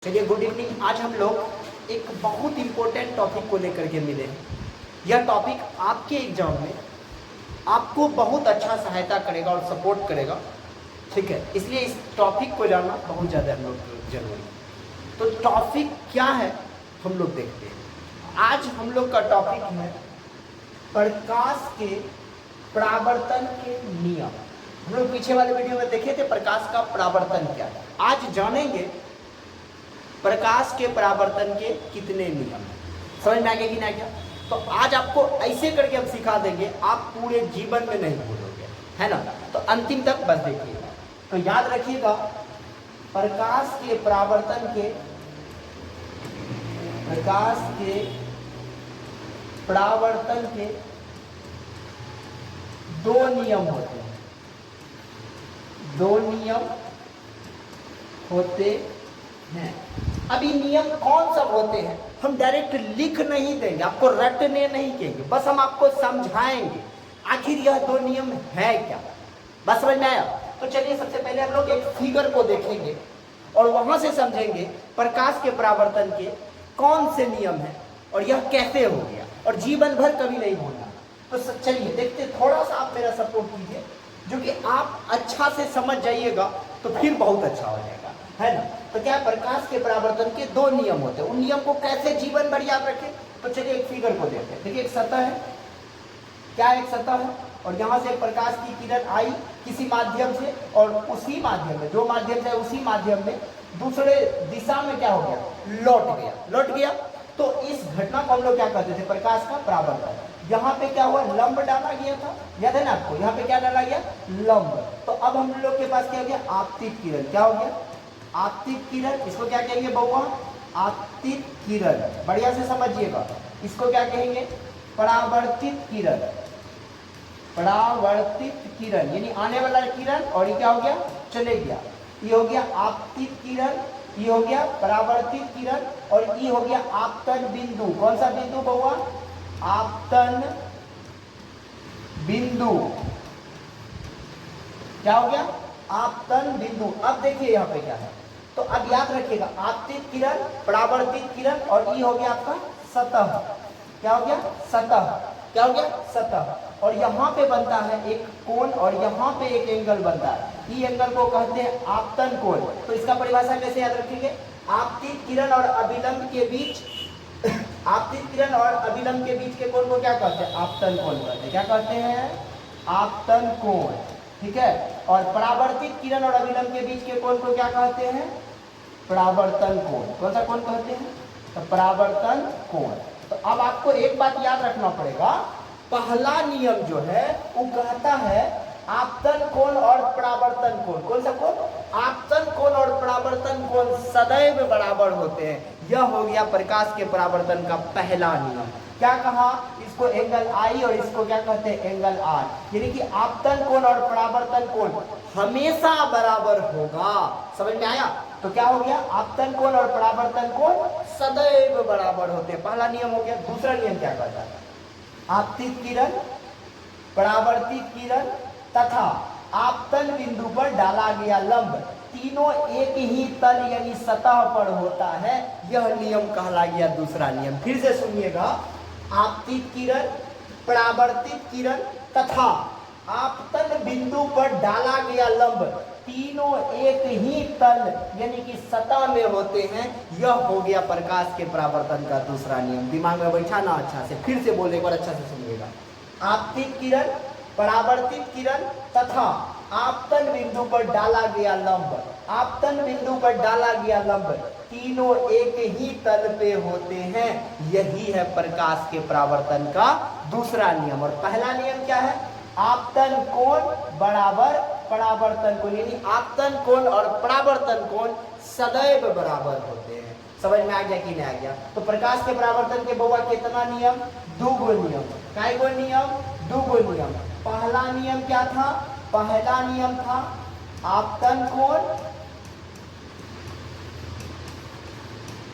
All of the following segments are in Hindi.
चलिए गुड इवनिंग। आज हम लोग एक बहुत इम्पोर्टेंट टॉपिक को लेकर के मिले हैं। यह टॉपिक आपके एग्जाम में आपको बहुत अच्छा सहायता करेगा और सपोर्ट करेगा, ठीक है। इसलिए इस टॉपिक को जानना बहुत ज़्यादा हम लोग जरूरी है। तो टॉपिक क्या है हम लोग देखते हैं। आज हम लोग का टॉपिक है प्रकाश के परावर्तन के नियम। हम लोग पीछे वाले वीडियो में देखे थे प्रकाश का परावर्तन क्या है। आज जानेंगे प्रकाश के परावर्तन के कितने नियम हैं। समझ में आ गया कि नहीं आ गया? तो आज आपको ऐसे करके हम सिखा देंगे, आप पूरे जीवन में नहीं भूलोगे, है ना। तो अंतिम तक बस देखिएगा। तो याद रखिएगा प्रकाश के परावर्तन के दो नियम होते हैं। दो नियम होते हैं। अब ये नियम कौन सब होते हैं हम डायरेक्ट लिख नहीं देंगे, आपको रटने नहीं कहेंगे, बस हम आपको समझाएंगे आखिर यह दो नियम है क्या। बस समझ में आया? तो चलिए सबसे पहले हम लोग एक फिगर को देखेंगे और वहां से समझेंगे प्रकाश के परावर्तन के कौन से नियम है और यह कैसे हो गया और जीवन भर कभी नहीं भूलना। तो चलिए देखते, थोड़ा सा आप मेरा सपोर्ट कीजिए, जो कि आप अच्छा से समझ जाइएगा तो फिर बहुत अच्छा हो जाएगा, है ना। तो क्या प्रकाश के परावर्तन के दो नियम होते हैं, उन नियम को कैसे जीवन भर याद रखें। तो चलिए एक फिगर को देखते हैं। देखिए एक सतह है, क्या एक सतह है और यहाँ से प्रकाश की किरण आई किसी माध्यम से और उसी माध्यम में, जो माध्यम से उसी माध्यम में दूसरे दिशा में क्या हो गया, लौट गया। तो इस घटना को हम लोग क्या कहते थे, प्रकाश का परावर्तन। यहाँ पे क्या हुआ, लंब डाला गया था, याद है ना आपको। यहाँ पे क्या डाला गया, लंब। तो अब हम लोग के पास क्या हो गया, आपतित किरण। क्या हो गया, आपतित किरण। इसको क्या कहेंगे बउआ, आपतित किरण। बढ़िया से समझिएगा, इसको क्या कहेंगे, परावर्तित किरण। परावर्तित किरण यानी आने वाला किरण, और ये क्या हो गया, चले गया। ये हो गया आपतित किरण, ये हो गया परावर्तित किरण, और ये हो गया आपतन बिंदु। कौन सा बिंदु बउआ, आपतन बिंदु। क्या हो गया, आपतन बिंदु। अब देखिए यहाँ पे क्या है, तो अब याद रखिएगा आपतित किरण, परावर्तित किरण, और ये हो गया आपका सतह। क्या हो गया, सतह। क्या हो गया, सतह। और यहाँ पे बनता है एक कोण और यहाँ पे एक एंगल बनता है। ये एंगल को कहते हैं आपतन कोण। तो इसका परिभाषा कैसे याद रखेंगे, आपतित किरण और अभिलंब के बीच आपतित किरण और अभिलंब के बीच के कोण को क्या कहते हैं, आपतन कोण कहते हैं। क्या कहते हैं, आपतन कोण, ठीक है। और परावर्तित किरण और अभिलंब के बीच के कोण को क्या कहते हैं, परावर्तन कोण। कौन सा कोण कहते हैं, तो परावर्तन कोण। तो अब आपको एक बात याद रखना पड़ेगा, पहला नियम जो है वो कहता है आपतन कोण और परावर्तन कोण। कौन सा कोण, आपतन कोण और परावर्तन कोण सदैव बराबर होते हैं। यह हो गया प्रकाश के परावर्तन का पहला नियम। क्या कहा, इसको एंगल आई और इसको क्या कहते हैं, एंगल आर। यानी कि आपतन कोण और परावर्तन कोण हमेशा बराबर होगा। समझ में आया? तो क्या हो गया, आपतन कोण और परावर्तन कोण सदैव बराबर होते हैं। पहला नियम हो गया। दूसरा नियम क्या कहता है, आपतित किरण, परावर्तित किरण तथा आपतन बिंदु पर डाला गया लंब तीनों एक ही तल यानी सतह पर होता है। यह नियम कहला गया दूसरा नियम। फिर से सुनिएगा, आपतित किरण, परावर्तित किरण तथा आपतन बिंदु पर डाला गया लंब तीनों एक ही तल यानी कि सतह में होते हैं। यह हो गया प्रकाश के परावर्तन का दूसरा नियम। दिमाग में बैठा ना अच्छा से, फिर से बोले एक बार अच्छा से सुनिएगा। आपतित किरण, परावर्तित किरण तथा आपतन बिंदु पर डाला गया लंब, आपतन बिंदु पर डाला गया लंब तीनों एक ही तल पे होते हैं। यही है प्रकाश के परावर्तन का दूसरा नियम। और पहला नियम क्या है, आपतन कोण बराबर परावर्तन कोण, यानी आपतन कोण और परावर्तन कोण सदैव बराबर होते हैं। समझ में आ गया कि नहीं आ गया? तो प्रकाश के परावर्तन के बउआ कितना नियम, दो नियम। काय गो नियम, दो नियम। पहला नियम क्या था, पहला नियम था आपतन कोण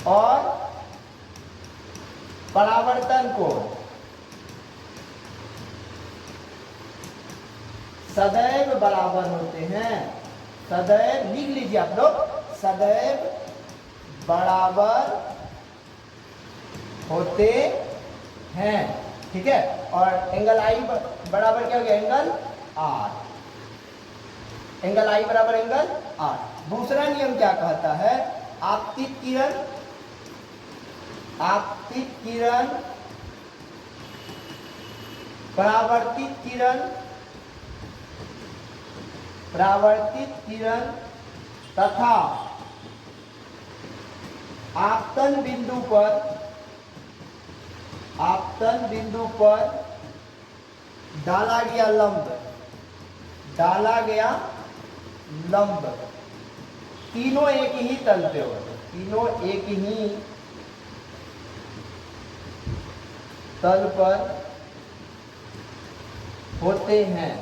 और परावर्तन कोण सदैव बराबर होते हैं। सदैव लिख लीजिए आप लोग, सदैव बराबर होते हैं, ठीक है। और एंगल आई बराबर क्या हो गया, एंगल आर, एंगल आई बराबर एंगल आर। दूसरा नियम क्या कहता है, आपतित किरण परावर्तित किरण तथा आपतन बिंदु पर डाला गया लंब, तीनों एक ही तल पे होते, तीनों एक ही तल पर होते हैं।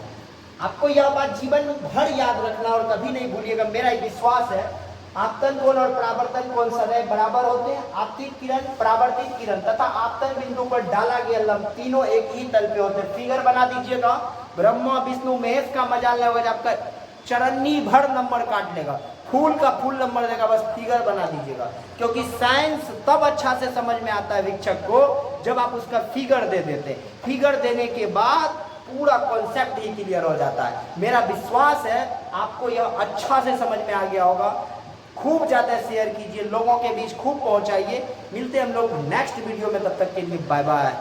आपको यह बात जीवन भर याद रखना और कभी नहीं भूलिएगा। मेरा एक विश्वास है, आपतन कोण और परावर्तन कोण सदैव बराबर होते हैं। आपतित किरण, परावर्तित किरण तथा आपतन बिंदु पर डाला गया लंब तीनों एक ही तल पे होते हैं। फिगर बना दीजिएगा। ब्रह्मा विष्णु महेश का मजाल नहीं होगा, आपका चरन्नी भर नंबर काट लेगा, फूल का फूल नंबर देगा, बस फिगर बना दीजिएगा। क्योंकि साइंस तब अच्छा से समझ में आता है शिक्षक को जब आप उसका फिगर दे देते हैं। फिगर देने के बाद पूरा कॉन्सेप्ट ही क्लियर हो जाता है। मेरा विश्वास है आपको यह अच्छा से समझ में आ गया होगा। खूब ज़्यादा शेयर कीजिए, लोगों के बीच खूब पहुंचाइए। मिलते हैं हम लोग नेक्स्ट वीडियो में, तब तक के लिए बाय बाय।